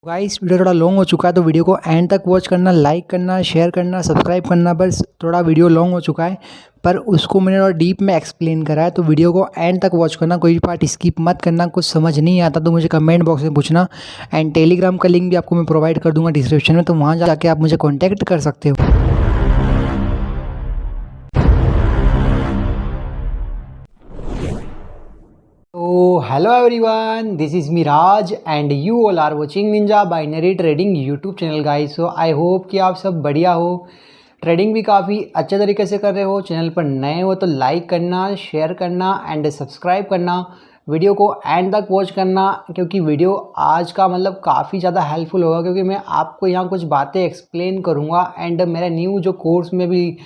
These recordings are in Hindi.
गाइस वीडियो थोड़ा लॉन्ग हो चुका है तो वीडियो को एंड तक वॉच करना, लाइक करना, शेयर करना, सब्सक्राइब करना। बस थोड़ा वीडियो लॉन्ग हो चुका है पर उसको मैंने थोड़ा डीप में एक्सप्लेन करा है, तो वीडियो को एंड तक वॉच करना, कोई भी पार्ट स्किप मत करना। कुछ समझ नहीं आता तो मुझे कमेंट बॉक्स में पूछना। एंड टेलीग्राम का लिंक भी आपको मैं प्रोवाइड कर दूंगा डिस्क्रिप्शन में, तो वहाँ जाके आप मुझे कॉन्टैक्ट कर सकते हो। तो hello everyone, this is Miraj and you all are watching ninja binary trading YouTube channel guys. So I hope कि आप सब बढ़िया हो, ट्रेडिंग भी काफ़ी अच्छे तरीके से कर रहे हो। चैनल पर नए हो तो लाइक करना, शेयर करना एंड सब्सक्राइब करना। वीडियो को एंड तक वॉच करना क्योंकि वीडियो आज का काफ़ी ज़्यादा हेल्पफुल होगा, क्योंकि मैं आपको यहाँ कुछ बातें एक्सप्लेन करूँगा। एंड मेरा न्यू जो कोर्स में भी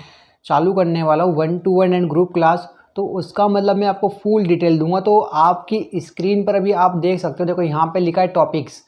चालू करने वाला हूँ 1-to-1 एंड ग्रुप क्लास, तो उसका मैं आपको फुल डिटेल दूंगा। तो आपकी स्क्रीन पर अभी आप देख सकते हो, देखो यहाँ पे लिखा है टॉपिक्स।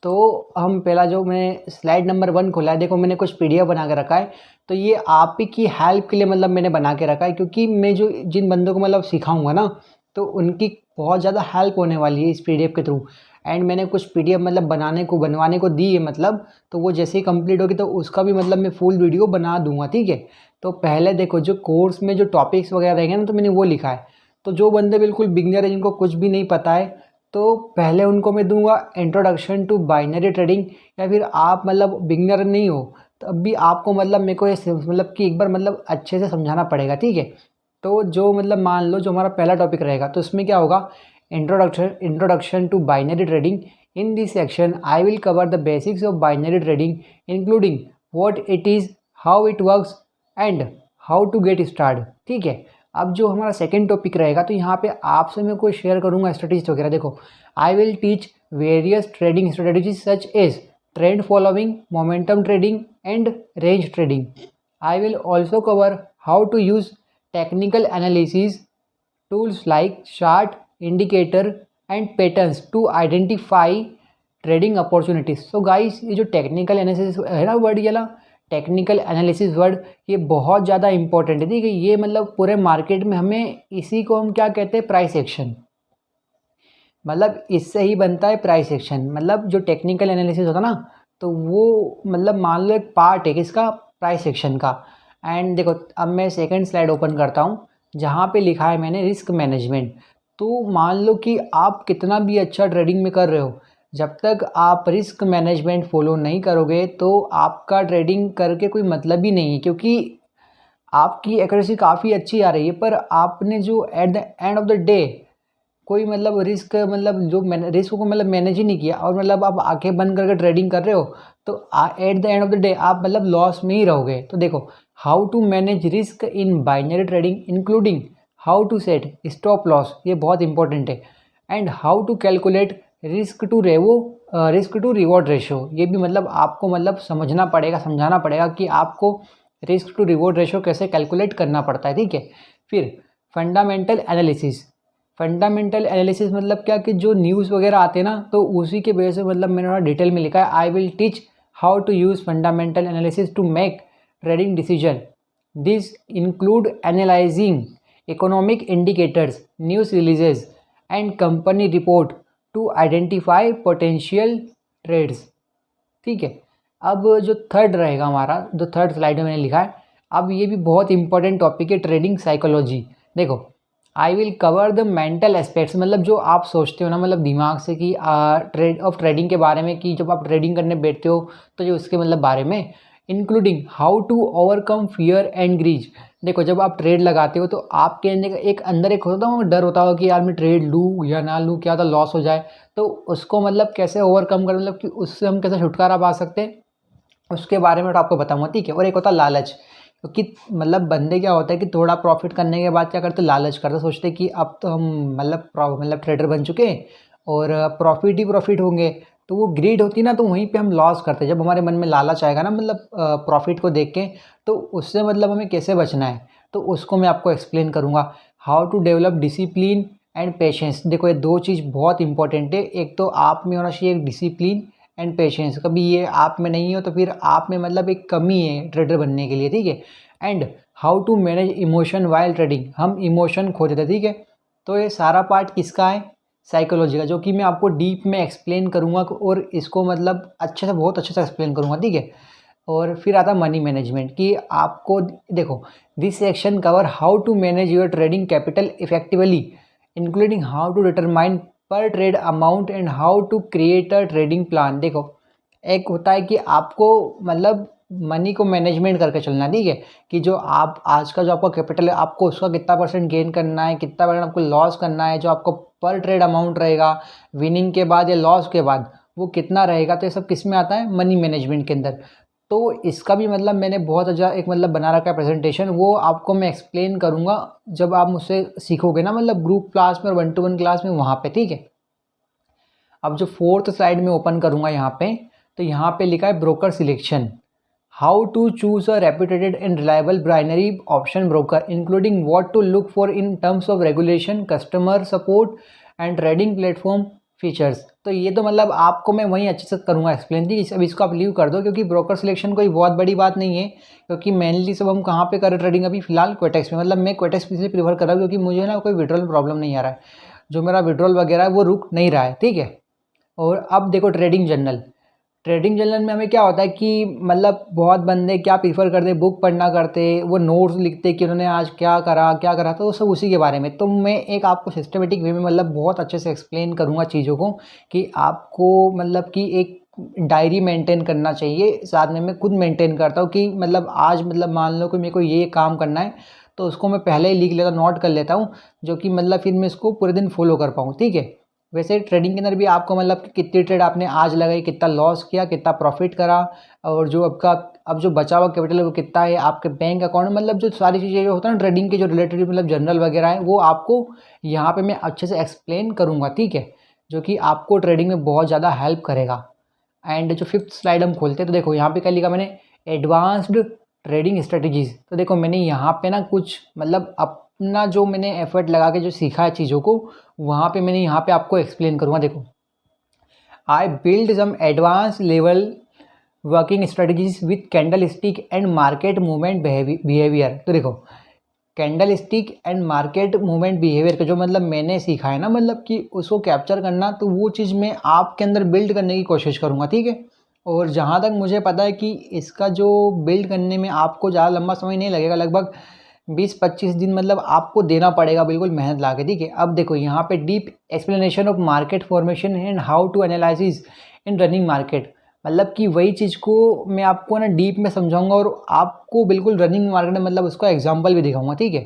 तो हम पहला जो मैंने स्लाइड नंबर 1 खोला है, देखो मैंने कुछ पीडीएफ बना के रखा है। तो ये आप ही की हेल्प के लिए मैंने बना के रखा है, क्योंकि मैं जो जिन बंदों को सिखाऊंगा ना, तो उनकी बहुत ज़्यादा हेल्प होने वाली है इस पीडीएफ के थ्रू। एंड मैंने कुछ पीडीएफ बनवाने को दी है, तो वो जैसे ही कंप्लीट होगी तो उसका भी मैं फुल वीडियो बना दूंगा, ठीक है। तो पहले देखो जो कोर्स में जो टॉपिक्स वगैरह रहेंगे ना, तो मैंने वो लिखा है। तो जो बंदे बिल्कुल बिगनर है, जिनको कुछ भी नहीं पता है, तो पहले उनको मैं दूंगा इंट्रोडक्शन टू बाइनरी ट्रेडिंग। या फिर आप बिगनर नहीं हो तो अब भी आपको मेरे को ये कि एक बार अच्छे से समझाना पड़ेगा, ठीक है। तो जो मान लो जो हमारा पहला टॉपिक रहेगा, तो उसमें क्या होगा, introduction to binary trading. In this section I will cover the basics of binary trading including what it is, how it works and how to get start, ठीक है। अब जो हमारा सेकेंड टॉपिक रहेगा, तो यहाँ पे आपसे मैं कोई शेयर करूँगा स्ट्रेटेजीज वगैरह। देखो, I will teach various trading strategies such as trend following, momentum trading and range trading. I will also cover how to use technical analysis tools like chart, indicator and patterns to identify trading opportunities. So guys, ये जो टेक्निकल एनालिसिस है ना वर्ड, ये टेक्निकल एनालिसिस वर्ड, ये बहुत ज़्यादा इंपॉर्टेंट है, ठीक है। ये पूरे मार्केट में हमें इसी को हम क्या कहते हैं, प्राइस एक्शन। इससे ही बनता है प्राइस एक्शन। जो टेक्निकल एनालिसिस होता ना, तो वो मान लो एक पार्ट है किसका, प्राइस एक्शन का। एंड देखो, अब मैं सेकंड स्लाइड ओपन करता हूँ, जहाँ पे लिखा है मैंने रिस्क मैनेजमेंट। तो मान लो कि आप कितना भी अच्छा ट्रेडिंग में कर रहे हो, जब तक आप रिस्क मैनेजमेंट फॉलो नहीं करोगे तो आपका ट्रेडिंग करके कोई मतलब ही नहीं है। क्योंकि आपकी एक्यूरेसी काफ़ी अच्छी आ रही है, पर आपने जो eight the end of the day कोई रिस्क जो रिस्क को मैनेज ही नहीं किया, और आप आंखें बंद करके ट्रेडिंग कर रहे हो, तो at the end of the day आप लॉस में ही रहोगे। तो देखो, how to manage risk in binary trading including how to set stop loss, ये बहुत इंपॉर्टेंट है। And how to calculate risk to reward ratio, ये भी आपको समझना पड़ेगा, समझाना पड़ेगा कि आपको रिस्क टू रिवॉर्ड रेशो कैसे कैलकुलेट करना पड़ता है, ठीक है। फिर फंडामेंटल एनालिसिस। फंडामेंटल एनालिसिस क्या कि जो न्यूज़ वगैरह आते हैं ना, तो उसी के वजह से मैंने थोड़ा डिटेल में लिखा है। I will teach how to use fundamental analysis to make trading decision. This include analysing economic indicators, news releases and company report to identify potential trades, ठीक है। अब जो थर्ड रहेगा हमारा, जो थर्ड स्लाइड में मैंने लिखा है, अब ये भी बहुत इंपॉर्टेंट टॉपिक है, ट्रेडिंग साइकोलॉजी। देखो, I will cover the mental aspects, जो आप सोचते हो ना दिमाग से कि ट्रेडिंग के बारे में, कि जब आप ट्रेडिंग करने बैठते हो तो जो उसके बारे में, including how to overcome fear and greed. देखो, जब आप ट्रेड लगाते हो तो आपके अंदर एक होता है डर होता हो कि यार मैं ट्रेड लूँ या ना लूँ, क्या तो लॉस हो जाए। तो उसको कैसे ओवरकम कर, कि उससे हम कैसे छुटकारा पा सकते हैं, उसके बारे में तो आपको बताऊंगा, ठीक है। और एक होता है लालच, क्योंकि बंदे क्या होता है कि थोड़ा प्रॉफिट करने के बाद क्या करते, लालच करते, सोचते कि अब तो हम ट्रेडर बन चुके हैं और प्रॉफिट ही प्रॉफिट होंगे। तो वो ग्रीड होती है ना, तो वहीं पे हम लॉस करते हैं। जब हमारे मन में लालच आएगा ना प्रॉफिट को देख के, तो उससे हमें कैसे बचना है, तो उसको मैं आपको एक्सप्लेन करूँगा। How to develop discipline and patience. देखो, ये दो चीज़ बहुत इंपॉर्टेंट है। एक तो आप में होना चाहिए एक डिसिप्लिन एंड पेशेंस, कभी ये आप में नहीं हो तो फिर आप में एक कमी है ट्रेडर बनने के लिए, ठीक है। And how to manage emotion while trading, हम इमोशन खो देते हैं, ठीक है। तो ये सारा पार्ट किसका है, साइकोलॉजी का, जो कि मैं आपको डीप में एक्सप्लेन करूँगा और इसको मतलब अच्छे से, बहुत अच्छे से एक्सप्लेन करूँगा, ठीक है। और फिर आता मनी मैनेजमेंट कि आपको देखो, this section cover how to manage your trading capital effectively, including how to determine per trade amount and how to create a trading plan. देखो, एक होता है कि आपको मतलब मनी को मैनेजमेंट करके चलना है, ठीक है, कि जो आप आज का जो आपका कैपिटल है, आपको उसका कितना परसेंट गेन करना है, कितना परसेंट आपको लॉस करना है, जो आपको पर ट्रेड अमाउंट रहेगा विनिंग के बाद या लॉस के बाद वो कितना रहेगा। तो ये सब किस में आता है? मनी मैनेजमेंट के अंदर। तो इसका भी मतलब मैंने बहुत अच्छा एक मतलब बना रखा है प्रेजेंटेशन, वो आपको मैं एक्सप्लेन करूँगा जब आप मुझसे सीखोगे ना, मतलब ग्रुप क्लास में और 1-to-1 क्लास में, वहाँ पे, ठीक है। अब जो 4th स्लाइड में ओपन करूँगा यहाँ पे, तो यहाँ पे लिखा है broker selection, how to choose a reputed and reliable binary option broker, including what to look for in terms of regulation, customer support and trading platform features. तो ये तो मतलब आपको मैं वहीं अच्छे से करूँगा एक्सप्लेन, थी अब इसको आप लीव कर दो, क्योंकि ब्रोकर सिलेक्शन कोई बहुत बड़ी बात नहीं है, क्योंकि मेनली सब हम कहाँ पे कर रहे ट्रेडिंग अभी फिलहाल क्वेटेक्स में। मतलब मैं क्वेटेक्स इसलिए प्रीफर कर रहा हूँ क्योंकि मुझे ना कोई विड्रॉल प्रॉब्लम नहीं आ रहा है, जो मेरा विड्रॉल वगैरह है वो रुक नहीं रहा है, ठीक है। और अब देखो ट्रेडिंग जर्नल, ट्रेडिंग जर्नल में हमें क्या होता है कि मतलब बहुत बंदे क्या प्रीफर करते, बुक पढ़ना करते, वो नोट्स लिखते कि उन्होंने आज क्या करा, तो सब उसी के बारे में। तो मैं एक आपको सिस्टमेटिक वे में मतलब बहुत अच्छे से एक्सप्लेन करूँगा चीज़ों को, कि आपको मतलब कि एक डायरी मेंटेन करना चाहिए। साथ में मैं खुद मेंटेन करता हूँ कि मतलब आज मतलब मान लो कि मेरे को ये काम करना है, तो उसको मैं पहले ही लिख लेता, नोट कर लेता हूँ, जो कि मतलब फिर मैं इसको पूरे दिन फॉलो कर पाऊँ, ठीक है। वैसे ट्रेडिंग के अंदर भी आपको मतलब कि कितनी ट्रेड आपने आज लगाई, कितना लॉस किया, कितना प्रॉफिट करा, और जो आपका अब जो बचा हुआ कैपिटल है वो कितना है आपके बैंक अकाउंट में, मतलब जो सारी चीज़ें जो होता है ना ट्रेडिंग के जो रिलेटेड मतलब जर्नल वगैरह है, वो आपको यहाँ पे मैं अच्छे से एक्सप्लेन करूँगा, ठीक है, जो कि आपको ट्रेडिंग में बहुत ज़्यादा हेल्प करेगा। एंड जो 5th स्लाइड हम खोलते हैं, तो देखो यहाँ पे क्या लिखा मैंने, एडवांस्ड ट्रेडिंग स्ट्रेटजीज। तो देखो मैंने यहाँ पे ना कुछ मतलब अपना जो मैंने एफर्ट लगा के जो सीखा है चीज़ों को, वहाँ पे मैंने यहाँ पे आपको एक्सप्लेन करूँगा। देखो, I build some advance level working strategies with candlestick and market movement behaviour. तो देखो, candlestick and market movement behaviour का जो मतलब मैंने सीखा है ना, मतलब कि उसको कैप्चर करना, तो वो चीज़ मैं आपके अंदर बिल्ड करने की कोशिश करूँगा, ठीक है। और जहाँ तक मुझे पता है कि इसका जो बिल्ड करने में आपको ज़्यादा लंबा समय नहीं लगेगा, लगभग 20-25 दिन मतलब आपको देना पड़ेगा बिल्कुल मेहनत ला के, ठीक है। अब देखो यहाँ पे deep explanation of market formation and how to analysis in running market, मतलब कि वही चीज़ को मैं आपको ना डीप में समझाऊंगा और आपको बिल्कुल रनिंग मार्केट में मतलब उसका एग्जांपल भी दिखाऊंगा, ठीक है।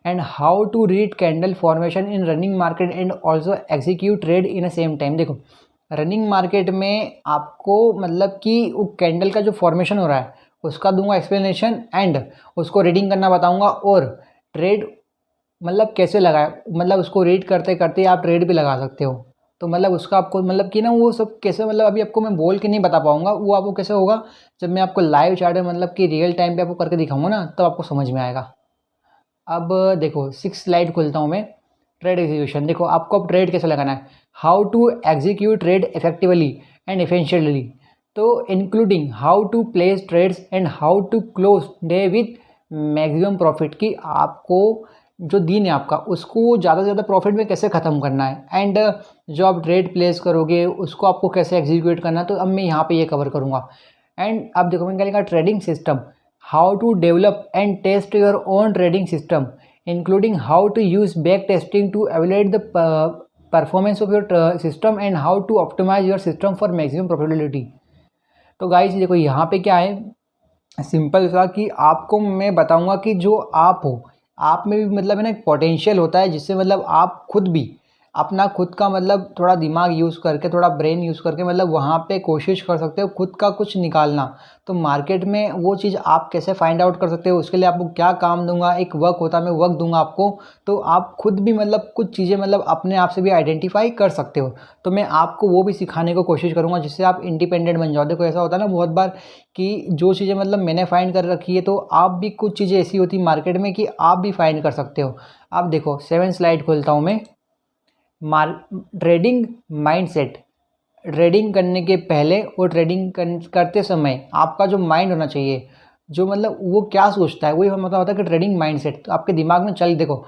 And how to read candle formation in running market and also execute trade in a same time. देखो, रनिंग मार्केट में आपको मतलब कि वो कैंडल का जो फॉर्मेशन हो रहा है उसका दूंगा एक्सप्लेनेशन, एंड उसको रीडिंग करना बताऊंगा, और ट्रेड मतलब कैसे लगाए, मतलब उसको रीड करते करते आप ट्रेड भी लगा सकते हो। तो मतलब उसका आपको मतलब कि ना वो सब कैसे, मतलब अभी आपको मैं बोल के नहीं बता पाऊंगा, वो आपको कैसे होगा जब मैं आपको लाइव चार्ट में मतलब कि रियल टाइम पे आपको करके दिखाऊंगा ना, तब आपको समझ में आएगा। अब देखो 6 स्लाइड खोलता हूँ मैं, ट्रेड एग्जीक्यूशन। देखो आपको अब ट्रेड कैसे लगाना है, how to execute trade effectively and efficiently, तो including how to place trades and how to close day with maximum profit, की आपको जो दिन है आपका उसको ज़्यादा से ज़्यादा प्रॉफिट में कैसे ख़त्म करना है, एंड जो आप ट्रेड प्लेस करोगे उसको आपको कैसे एग्जीक्यूट करना है। तो अब मैं यहाँ पे ये कवर करूँगा। एंड अब देखो मैंने क्या लिखा, trading system, how to develop and test your own trading system, including how to use backtesting to evaluate the performance of your system and how to optimise your system for maximum profitability. तो गाइस देखो यहाँ पे क्या है, सिंपल सा कि आपको मैं बताऊंगा कि जो आप हो, आप में भी मतलब है ना एक पोटेंशियल होता है, जिससे मतलब आप खुद भी अपना खुद का मतलब थोड़ा दिमाग यूज़ करके, थोड़ा ब्रेन यूज़ करके मतलब वहाँ पे कोशिश कर सकते हो खुद का कुछ निकालना। तो मार्केट में वो चीज़ आप कैसे फाइंड आउट कर सकते हो, उसके लिए आपको क्या काम दूंगा, एक वर्क होता है, मैं वर्क दूंगा आपको, तो आप खुद भी मतलब कुछ चीज़ें मतलब अपने आप से भी आइडेंटिफाई कर सकते हो। तो मैं आपको वो भी सिखाने को कोशिश करूँगा, जिससे आप इंडिपेंडेंट बन जाओ। देखो ऐसा होता है ना बहुत बार कि जो चीज़ें मतलब मैंने फाइंड कर रखी है, तो आप भी कुछ चीज़ें ऐसी होती मार्केट में कि आप भी फाइंड कर सकते हो। अब देखो 7 स्लाइड खोलता हूँ मैं, ट्रेडिंग माइंडसेट, ट्रेडिंग करने के पहले और ट्रेडिंग करते समय आपका जो माइंड होना चाहिए, जो मतलब वो क्या सोचता है, वही मतलब होता है कि ट्रेडिंग माइंडसेट। तो आपके दिमाग में चल देखो,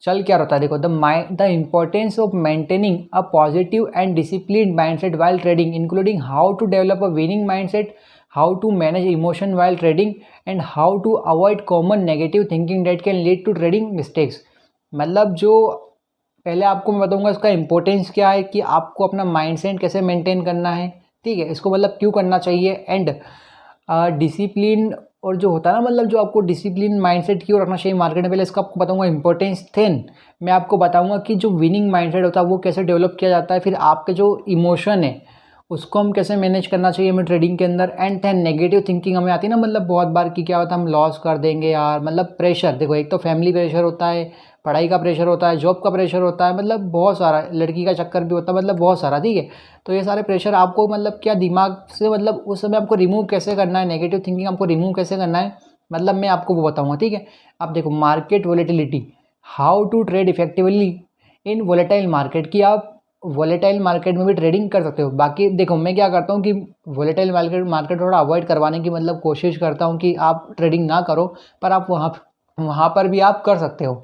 चल क्या रहता है, देखो the importance of maintaining a positive and discipline mindset while trading including how to develop a winning mindset, how to manage emotion while trading and how to avoid common negative thinking that can lead to trading mistakes. मतलब जो पहले आपको मैं बताऊंगा इसका इंपॉर्टेंस क्या है, कि आपको अपना माइंडसेट कैसे मेंटेन करना है, ठीक है, इसको मतलब क्यों करना चाहिए, एंड डिसिप्लिन और जो होता है ना, मतलब जो आपको डिसिप्लिन माइंडसेट क्यों रखना चाहिए मार्केट में, पहले इसका आपको बताऊंगा इंपॉर्टेंस। देन मैं आपको बताऊंगा कि जो विनिंग माइंडसेट होता है वो कैसे डेवलप किया जाता है, फिर आपके जो इमोशन है उसको हम कैसे मैनेज करना चाहिए हमें ट्रेडिंग के अंदर, एंड देन नेगेटिव थिंकिंग हमें आती है ना, मतलब बहुत बार की क्या होता है हम लॉस कर देंगे यार, मतलब प्रेशर, देखो एक तो फैमिली प्रेशर होता है, पढ़ाई का प्रेशर होता है, जॉब का प्रेशर होता है, मतलब बहुत सारा, लड़की का चक्कर भी होता है, मतलब बहुत सारा, ठीक है। तो ये सारे प्रेशर आपको मतलब क्या दिमाग से, मतलब उस समय आपको रिमूव कैसे करना है, नेगेटिव थिंकिंग आपको रिमूव कैसे करना है, मतलब मैं आपको वो बताऊंगा, ठीक है। अब देखो market volatility, how to trade effectively in volatile market, कि आप वॉलेटाइल मार्केट में भी ट्रेडिंग कर सकते हो। बाकी देखो मैं क्या करता हूँ कि वॉलेटाइल मार्केट थोड़ा अवॉइड करवाने की मतलब कोशिश करता हूँ कि आप ट्रेडिंग ना करो, पर आप वहाँ पर भी आप कर सकते हो,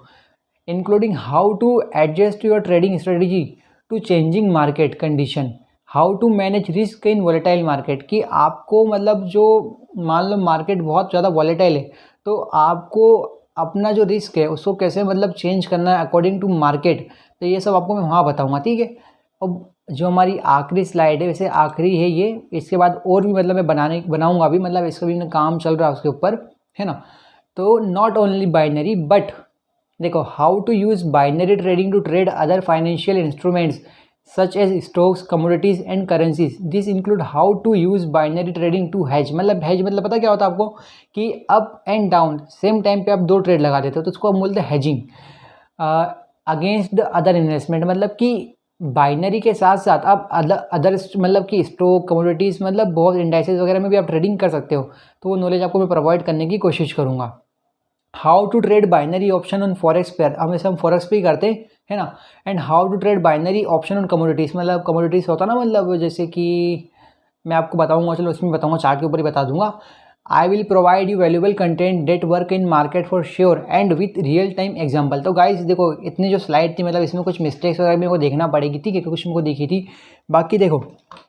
including how to adjust your trading strategy to changing market condition, how to manage risk in volatile market, कि आपको मतलब जो मान लो मार्केट बहुत ज़्यादा वॉलेटाइल है तो आपको अपना जो रिस्क है उसको कैसे मतलब चेंज करना है अकॉर्डिंग टू मार्केट, तो ये सब आपको मैं वहाँ बताऊँगा, ठीक है। अब जो हमारी आखिरी स्लाइड है, वैसे आखिरी है ये, इसके बाद और भी मतलब मैं बनाऊँगा भी, मतलब इसका भी काम चल रहा है उसके ऊपर, है ना। तो नॉट ओनली बाइनरी बट देखो how to use binary trading to trade other financial instruments such as stocks, commodities and currencies, this include how to use binary trading to hedge, मतलब हेज मतलब पता क्या होता है आपको, कि up and down same time पे आप दो ट्रेड लगा देते हो तो उसको हम बोलते हैं hedging against the other investment, मतलब कि बाइनरी के साथ साथ आप अदर मतलब कि स्टॉक, कमोडिटीज़, मतलब बहुत इंडाइसेस वगैरह में भी आप ट्रेडिंग कर सकते हो, तो वो नॉलेज आपको मैं प्रोवाइड करने की कोशिश करूँगा। How to trade binary option on forex pair, हमेशा हम फॉरेक्स पे ही करते हैं, है ना। And how to trade binary option on commodities, मतलब कमोडिटीज़ होता ना, मतलब जैसे कि मैं आपको बताऊंगा, चलो इसमें बताऊंगा, चार्ट के ऊपर ही बता दूंगा। I will provide you valuable content that work in market for sure and with real time example. तो गाइस देखो इतनी जो स्लाइड थी, मतलब इसमें कुछ मिस्टेक्स वगैरह मेरे को देखना पड़ेगी, ठीक है, कुछ मेरे को देखी थी। बाकी देखो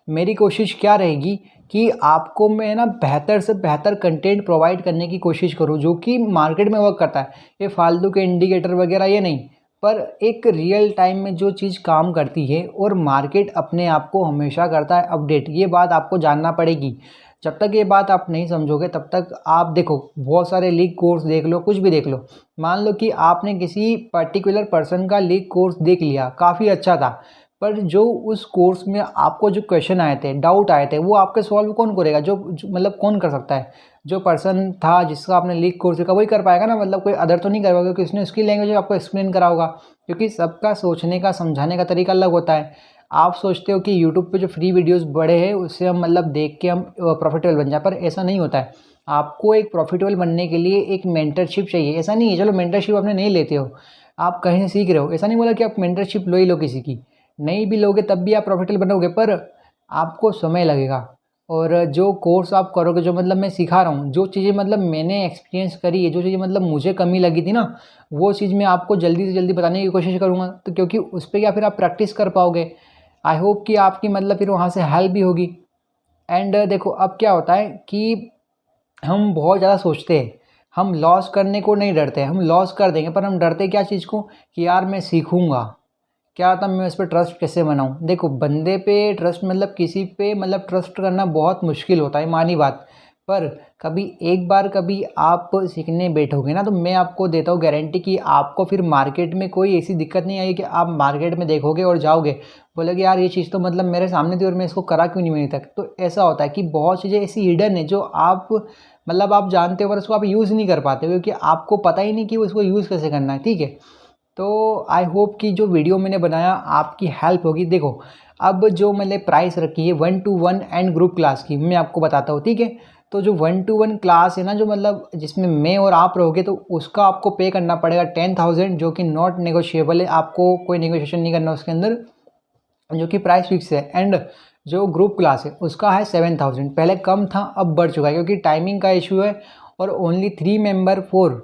मेरी कोशिश क्या रहेगी कि आपको मैं ना बेहतर से बेहतर कंटेंट प्रोवाइड करने की कोशिश करूँ जो कि मार्केट में वर्क करता है, ये फालतू के इंडिकेटर वगैरह ये नहीं, पर एक रियल टाइम में जो चीज़ काम करती है, और मार्केट अपने आप को हमेशा करता है अपडेट, ये बात आपको जानना पड़ेगी। जब तक ये बात आप नहीं समझोगे तब तक आप देखो बहुत सारे लीग कोर्स देख लो, कुछ भी देख लो, मान लो कि आपने किसी पर्टिकुलर पर्सन का लीग कोर्स देख लिया, काफ़ी अच्छा था, पर जो उस कोर्स में आपको जो क्वेश्चन आए थे, डाउट आए थे, वो आपके सॉल्व कौन करेगा, जो मतलब कौन कर सकता है, जो पर्सन था जिसका आपने लीग कोर्स देखा वही कर पाएगा ना, मतलब कोई अदर तो नहीं कर पाएगा, क्योंकि उसने उसकी लैंग्वेज में आपको एक्सप्लेन करा होगा, क्योंकि सबका सोचने का समझाने का तरीका अलग होता है। आप सोचते हो कि यूट्यूब पे जो फ्री वीडियोस बड़े हैं उससे हम मतलब देख के हम प्रॉफिटेबल बन जाए, पर ऐसा नहीं होता है। आपको एक प्रॉफिटेबल बनने के लिए एक मेंटरशिप चाहिए, ऐसा नहीं है चलो मेंटरशिप आपने नहीं लेते हो, आप कहीं से सीख रहे हो, ऐसा नहीं बोला कि आप मेंटरशिप लो ही लो किसी की, नहीं भी लोगे तब भी आप प्रॉफिटेबल बनोगे, पर आपको समय लगेगा। और जो कोर्स आप करोगे, जो मतलब मैं सिखा रहा हूँ, जो चीज़ें मतलब मैंने एक्सपीरियंस करी है, जो चीज़ें मतलब मुझे कमी लगी थी ना, वो चीज़ मैं आपको जल्दी से जल्दी बताने की कोशिश करूँगा, तो क्योंकि उस पर क्या फिर आप प्रैक्टिस कर पाओगे। आई होप कि आपकी मतलब फिर वहाँ से हेल्प भी होगी। एंड देखो अब क्या होता है कि हम बहुत ज़्यादा सोचते हैं, हम लॉस करने को नहीं डरते, हम लॉस कर देंगे, पर हम डरते क्या चीज़ को, कि यार मैं सीखूँगा, क्या था मैं इस पर ट्रस्ट कैसे बनाऊँ। देखो बंदे पे ट्रस्ट मतलब किसी पे मतलब ट्रस्ट करना बहुत मुश्किल होता है, मानी बात, पर कभी एक बार कभी आप सीखने बैठोगे ना, तो मैं आपको देता हूँ गारंटी कि आपको फिर मार्केट में कोई ऐसी दिक्कत नहीं आएगी कि आप मार्केट में देखोगे और जाओगे बोलोगे यार ये चीज़ तो मतलब मेरे सामने थी और मैं इसको करा क्यों नहीं अभी तक। तो ऐसा होता है कि बहुत चीज़ें ऐसी हिडन है जो आप मतलब आप जानते हो पर उसको आप यूज़ नहीं कर पाते क्योंकि आपको पता ही नहीं कि उसको यूज़ कैसे करना है, ठीक है। तो आई होप कि जो वीडियो मैंने बनाया आपकी हेल्प होगी। देखो अब जो मैंने प्राइस रखी है 1-to-1 एंड ग्रुप क्लास की, मैं आपको बताता हूँ, ठीक है। तो जो 1-to-1 क्लास है ना, जो मतलब जिसमें मैं और आप रहोगे, तो उसका आपको पे करना पड़ेगा 10,000, जो कि नॉट नेगोशिएबल है, आपको कोई नेगोशिएशन नहीं करना उसके अंदर, जो कि प्राइस फिक्स है। एंड जो ग्रुप क्लास है उसका है 7,000, पहले कम था अब बढ़ चुका है क्योंकि टाइमिंग का इशू है, और only 3 member for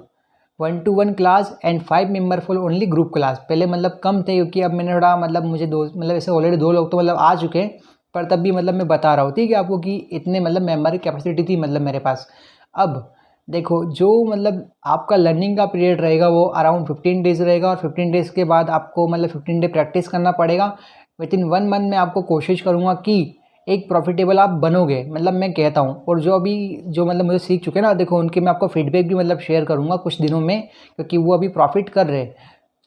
1-to-1 class and 5 member for only group class. पहले मतलब कम थे, क्योंकि अब मैंने थोड़ा मतलब मुझे दो मतलब ऐसे ऑलरेडी 2 लोग तो मतलब आ चुके हैं, पर तब भी मतलब मैं बता रहा हूँ, ठीक है आपको, कि इतने मतलब मेंबर की कैपेसिटी थी मतलब मेरे पास। अब देखो, जो मतलब आपका लर्निंग का पीरियड रहेगा वो अराउंड 15 डेज़ रहेगा, और 15 डेज़ के बाद आपको मतलब 15 डे प्रैक्टिस करना पड़ेगा। विदिन 1 मंथ में आपको कोशिश करूँगा कि एक प्रॉफिटेबल आप बनोगे, मतलब मैं कहता हूँ। और जो अभी जो मतलब मुझे सीख चुके हैं ना, देखो उनके मैं आपको फीडबैक भी मतलब शेयर करूँगा कुछ दिनों में, क्योंकि वो अभी प्रॉफिट कर रहे हैं।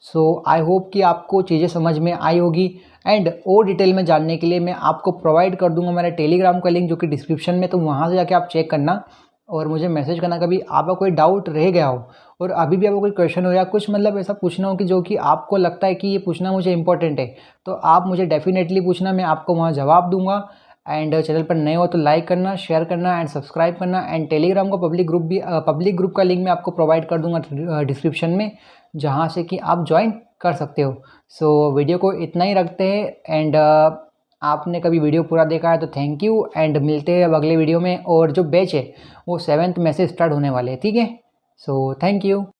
सो आई होप कि आपको चीज़ें समझ में आई होगी। एंड और डिटेल में जानने के लिए मैं आपको प्रोवाइड कर दूंगा मेरा टेलीग्राम का लिंक, जो कि डिस्क्रिप्शन में, तो वहाँ से जाके आप चेक करना और मुझे मैसेज करना कभी आपका कोई डाउट रह गया हो, और अभी भी आपको कोई क्वेश्चन हो या कुछ मतलब ऐसा पूछना हो कि जो कि आपको लगता है कि ये पूछना मुझे इंपॉर्टेंट है, तो आप मुझे डेफिनेटली पूछना, मैं आपको वहाँ जवाब दूंगा। एंड चैनल पर नए हो तो लाइक करना, शेयर करना एंड सब्सक्राइब करना। एंड टेलीग्राम का पब्लिक ग्रुप का लिंक मैं आपको प्रोवाइड कर दूंगा डिस्क्रिप्शन में, जहाँ से कि आप ज्वाइन कर सकते हो। सो वीडियो को इतना ही रखते हैं। एंड आपने कभी वीडियो पूरा देखा है तो थैंक यू, एंड मिलते हैं अब अगले वीडियो में। और जो बैच है वो 7th में से स्टार्ट होने वाले हैं, ठीक है। So thank you.